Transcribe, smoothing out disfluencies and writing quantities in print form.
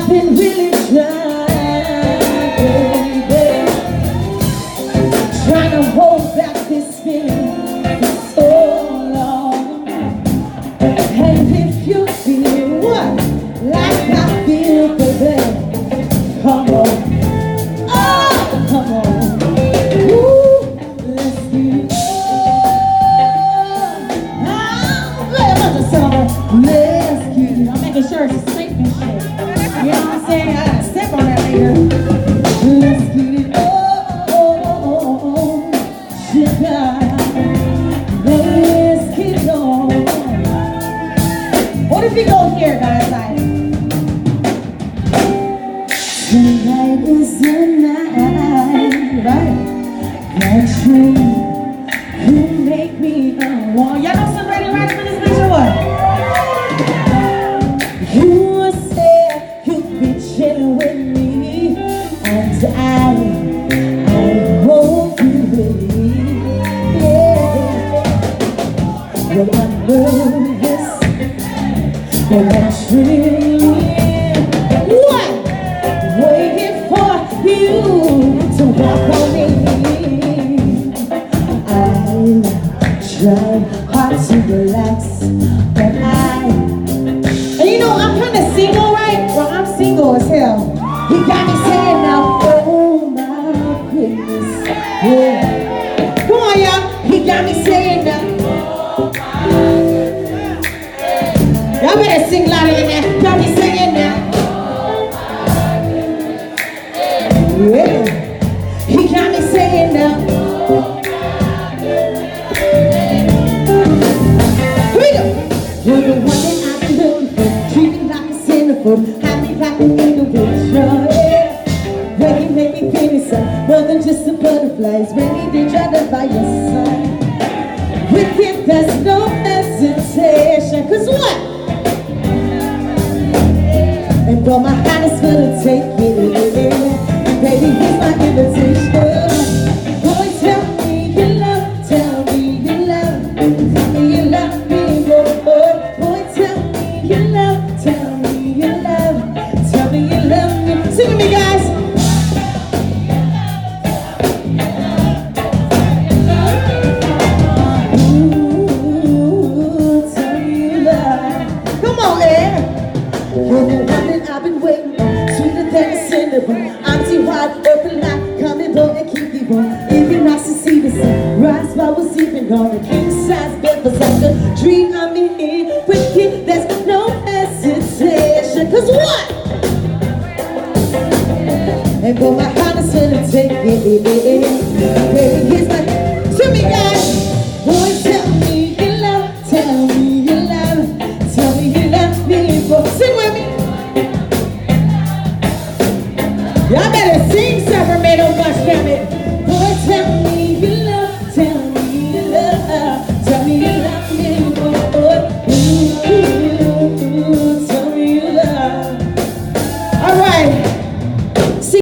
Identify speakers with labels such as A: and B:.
A: I've been really trying, baby, trying to hold back this feeling for so long. And if you feel what, like I feel, baby, come on, oh, come on, ooh, let's get it on. Let's get it. I'm making sure it's safe and shit. You know what I'm saying? I gotta step on that later. Let's get it on, sugar. Let's get it on. What if we go here, guys? Like, tonight is the night, right? That you make me want. Y'all know somebody right for this bitch or what? You said you'd be chilling with me, and I hope you believe, yeah. But I'm nervous, but I'm dreaming, what? Waiting for you to walk on me. I tried hard to relax, but and you know, I'm kind of single, right? Well, I'm single as hell. He got me saying now, oh my goodness, yeah. Come on, y'all. He got me saying now, y'all better sing louder than that. Got me singing now, yeah. He got me saying now, here we go. You're the one that I've been looking for, treating like a centerfold, happy like an individual, yeah. When you make me feel inside, more than just a butterflies, ready to try to by your side. With it, there's no hesitation, 'cause what? And though my heart is gonna take it, baby, here's my invitation. Boy, tell me you love, tell me you love, tell me you love me, boy. Boy, tell me you love, tell me you love, tell me you love me. Sing with me, guys. Ooh, tell me you love. Come on, Ed. You're the one that I've been waiting on, sweeter than a cinnamon. I'm too wide open like coming home and keep you warm. Even nice to see the sunrise while we're sleeping on a king size bed for such a dream. I'm in with you, there's no hesitation. 'Cause what? And though my heart is gonna take it, baby,